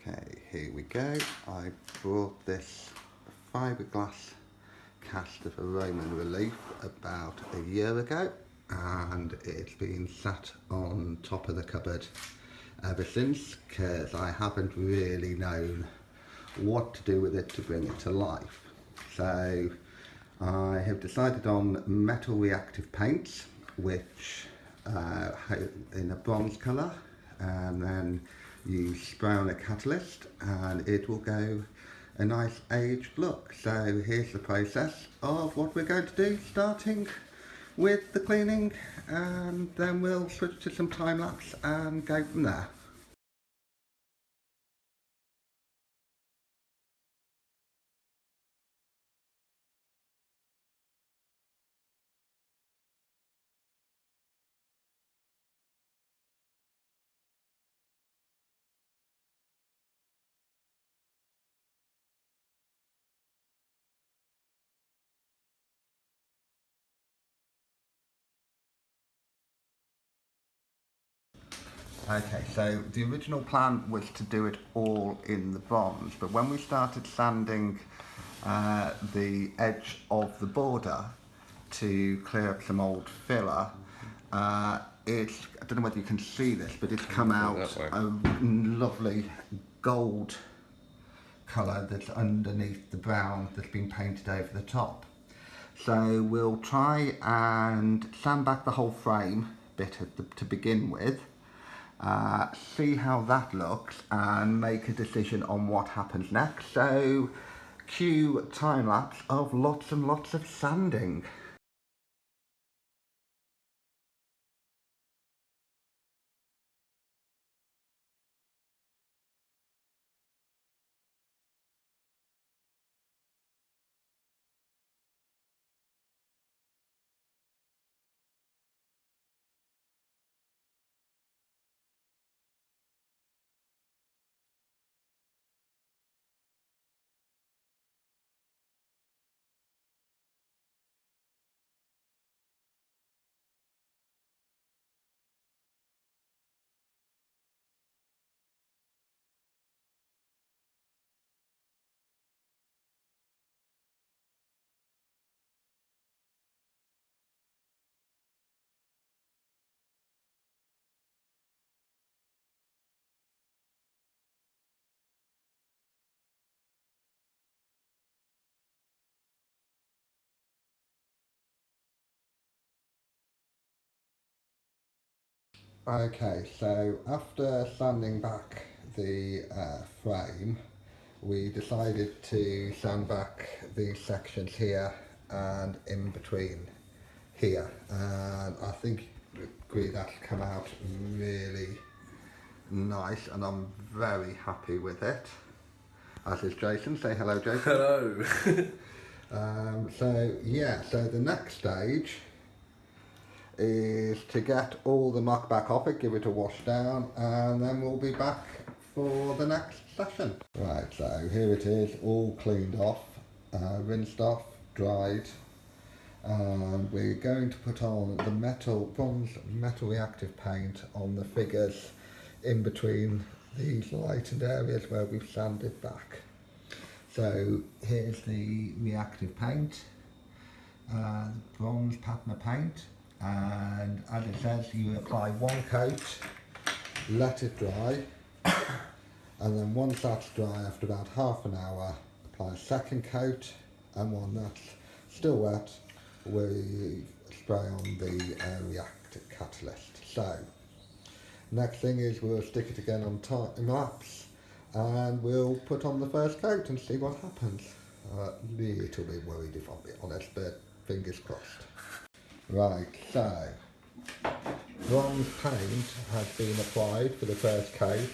Okay, here we go. I brought this fiberglass cast of a Roman relief about a year ago, and it's been sat on top of the cupboard ever since because I haven't really known what to do with it to bring it to life. So I have decided on Metal Reactive Paints, which in a bronze colour, and then you spray on a catalyst and it will go a nice aged look. So here's the process of what we're going to do, starting with the cleaning, and then we'll switch to some time lapse and go from there. Okay, so the original plan was to do it all in the bronze, but when we started sanding the edge of the border to clear up some old filler, I don't know whether you can see this, but it's come out a lovely gold colour that's underneath the brown that's been painted over the top. So we'll try and sand back the whole frame bit to begin with, see how that looks and make a decision on what happens next. So cue time lapse of lots and lots of sanding. Okay, so after sanding back the frame, we decided to sand back these sections here and in between here, and I think you agree that's come out really nice, and I'm very happy with it, as is Jason. Say hello, Jason. Hello. So yeah, so the next stage is to get all the muck back off it, give it a wash down, and then we'll be back for the next session. Right, so here it is, all cleaned off, rinsed off, dried, and we're going to put on the bronze metal reactive paint on the figures in between these lightened areas where we've sanded back. So here's the reactive paint, bronze patina paint, and as it says, you apply one coat, let it dry, and then once that's dry, after about half an hour, apply a second coat, and when that's still wet, we spray on the reactive catalyst. So next thing is we'll stick it again on time lapse, and we'll put on the first coat and see what happens. A little bit worried, if I'll be honest, but fingers crossed. Right, so bronze paint has been applied for the first coat.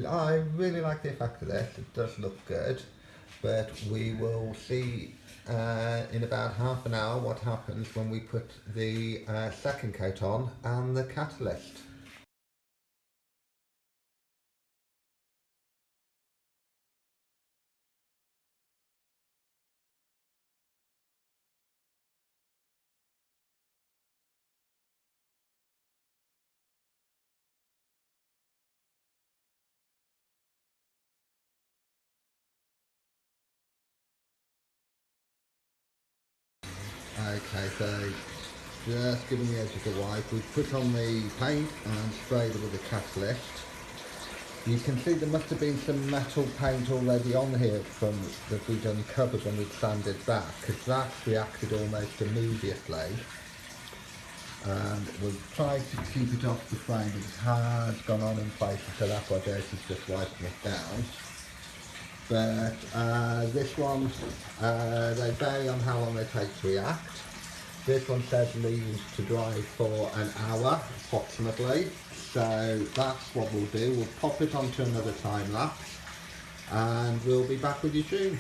I really like the effect of this, it does look good, but we will see in about half an hour what happens when we put the second coat on and the catalyst. Okay, so just giving the edges a wipe. We've put on the paint and sprayed it with a catalyst. You can see there must have been some metal paint already on here from that we'd uncovered when we'd sanded back, because that reacted almost immediately. And we'll try to keep it off the frame, but it has gone on in places, so that's why Dirty's just wiping it down. But this one, they vary on how long they take to react. This one says leaves to dry for an hour approximately. So that's what we'll do. We'll pop it onto another time lapse and we'll be back with you soon.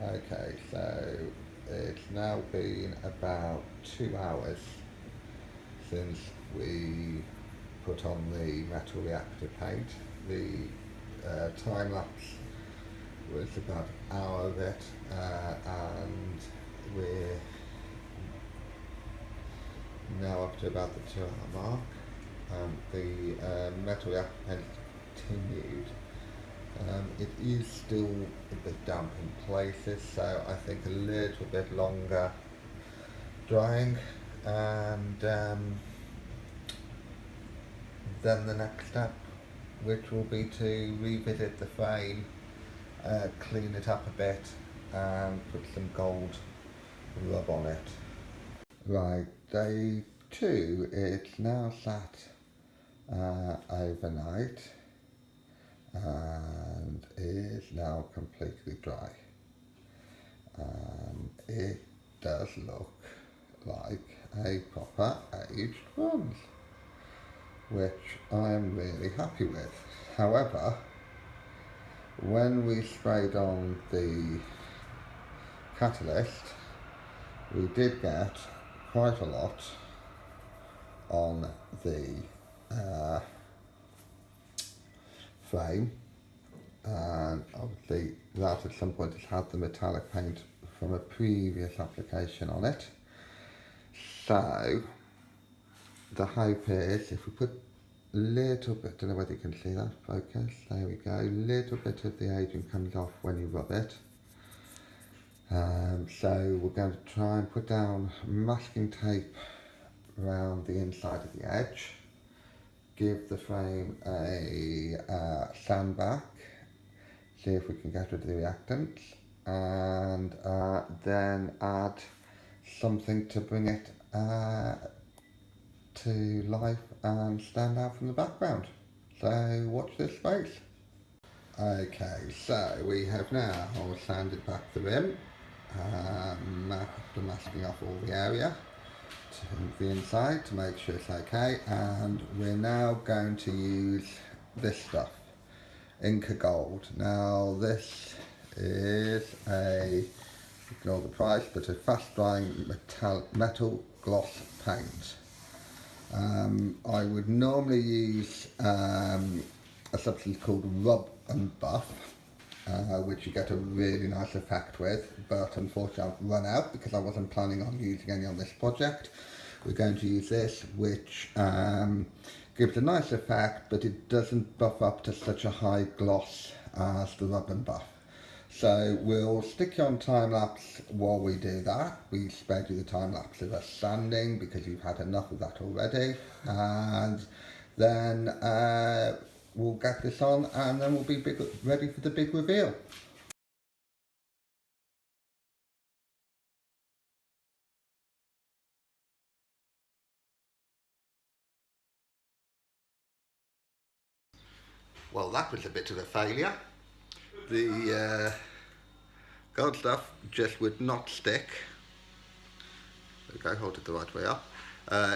Okay, so it's now been about 2 hours since we put on the Metal Reactive Paint. The time lapse was about an hour of it, and we're now up to about the 2 hour mark. The Metal Reactive Paint continued. It is still a bit damp in places, so I think a little bit longer drying, and then the next step, which will be to revisit the frame, clean it up a bit and put some gold rub on it. Right, day 2, it's now sat overnight and is now completely dry. It does look like a proper aged bronze, which I am really happy with. However, when we sprayed on the catalyst, we did get quite a lot on the frame, and obviously that at some point has had the metallic paint from a previous application on it. So the hope is, if we put a little bit, don't know whether you can see that, focus, there we go, little bit of the aging comes off when you rub it. So we're going to try and put down masking tape around the inside of the edge, give the frame a sand back, see if we can get rid of the reactants, and then add something to bring it to life and stand out from the background. So watch this space. Okay, so we have now sanded back the rim, after masking off all the area to the inside to make sure it's okay, and we're now going to use this stuff, Inca Gold. Now this is a, ignore the price, but a fast drying metal gloss paint. I would normally use a substance called Rub and Buff, which you get a really nice effect with, but unfortunately I've run out because I wasn't planning on using any on this project. We're going to use this, which gives a nice effect, but it doesn't buff up to such a high gloss as the Rub and Buff. So we'll stick you on time lapse while we do that. We spared you the time lapse of us sanding because you've had enough of that already, and then we'll get this on and then we'll be ready for the big reveal. Well, that was a bit of a failure. The gold stuff just would not stick. Okay, hold it the right way up.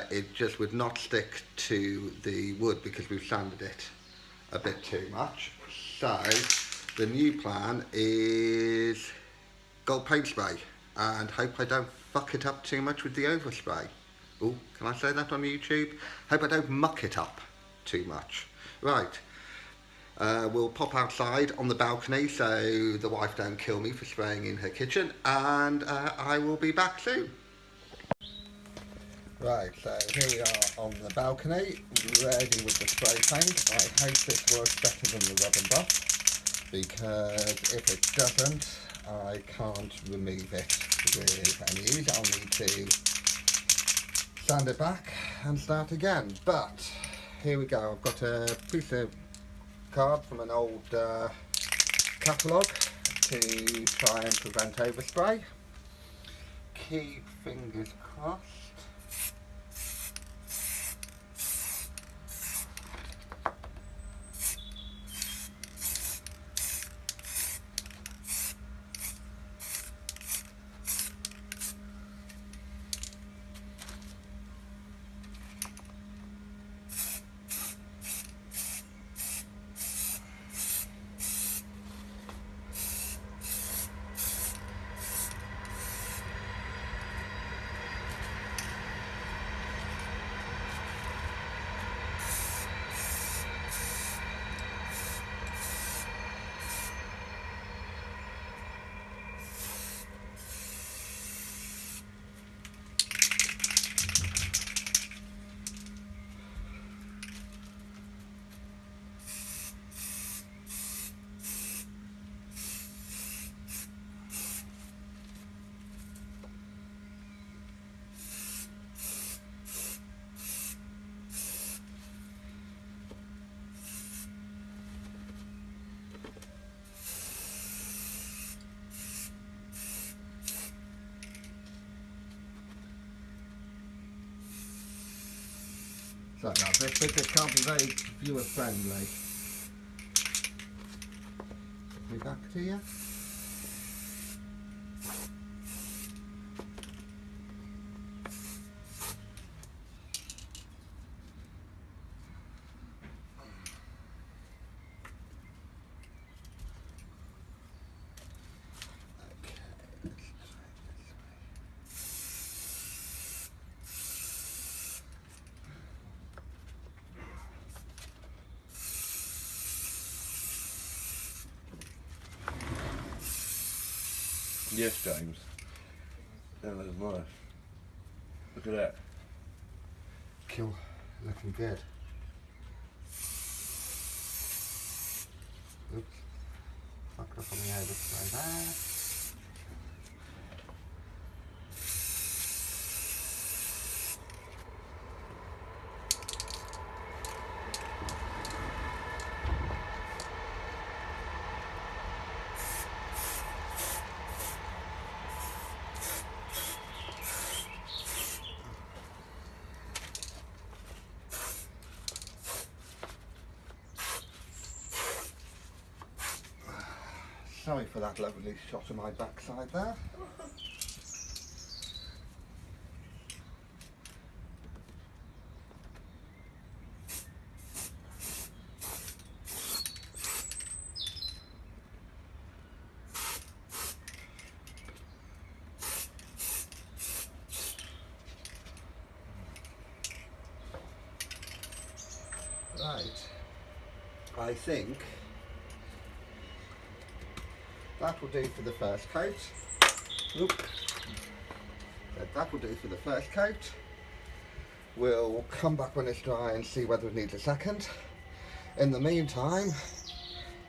It just would not stick to the wood because we've sanded it a bit too much. So the new plan is gold paint spray, and hope I don't fuck it up too much with the overspray. Oh, can I say that on YouTube? Hope I don't muck it up too much. Right, we'll pop outside on the balcony so the wife don't kill me for spraying in her kitchen, and I will be back soon. Right, so here we are on the balcony, ready with the spray paint. I hope this works better than the rub and buff, because if it doesn't, I can't remove it with any ease. I'll need to sand it back and start again. But here we go, I've got a piece of card from an old catalogue to try and prevent overspray. Keep fingers crossed. So now this picture can't be very viewer friendly. Be back to you. Yes, James. That looks nice. Look at that. Cool, looking good. Oops, fucked up on the overspray there. Sorry for that lovely shot of my backside there. Right, I think that will do for the first coat. Oop. That will do for the first coat. We'll come back when it's dry and see whether it needs a second. In the meantime,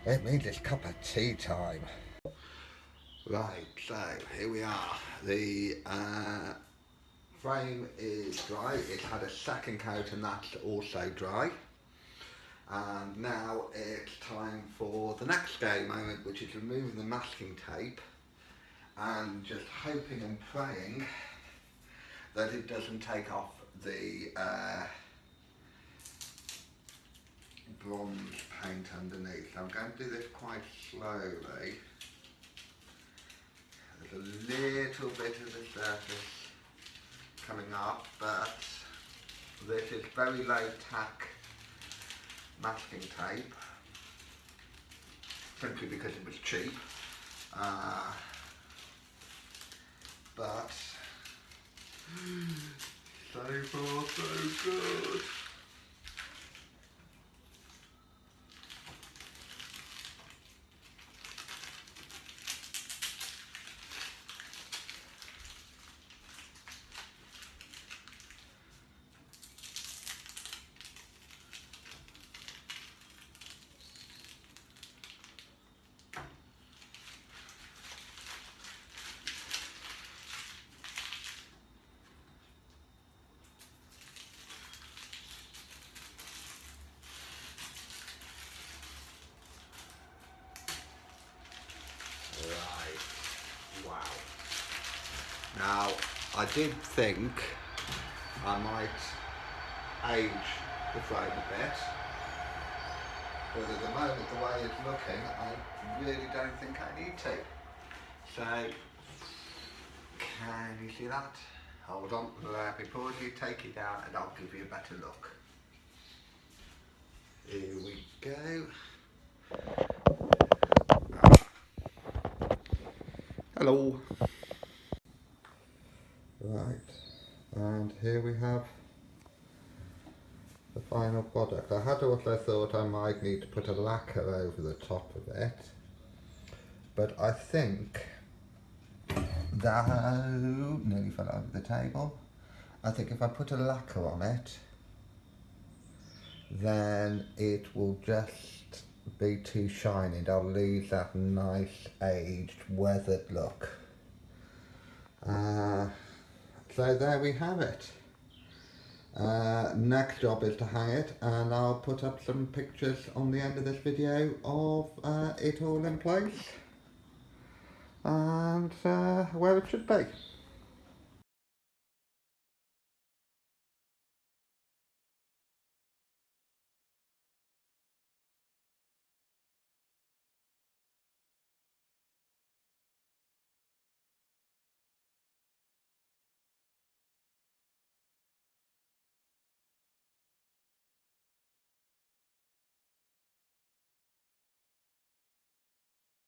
it needs its cup of tea time. Right, so here we are. The frame is dry. It had a second coat and that's also dry. And now it's time for the next scary moment, which is removing the masking tape and just hoping and praying that it doesn't take off the bronze paint underneath. I'm going to do this quite slowly. There's a little bit of the surface coming up, but this is very low tack masking tape, simply because it was cheap. but so far so good. Right, wow. Now, I did think I might age the frame a bit, but at the moment, the way it's looking, I really don't think I need to. So, can you see that? Hold on, let me pause you, take it down, and I'll give you a better look. Here we go. Hello. Right, and here we have the final product. I had also thought I might need to put a lacquer over the top of it, but I think that nearly fell over the table. I think if I put a lacquer on it, then it will just be too shiny and I'll lose that nice aged weathered look. So there we have it. Next job is to hang it, and I'll put up some pictures on the end of this video of it all in place and where it should be.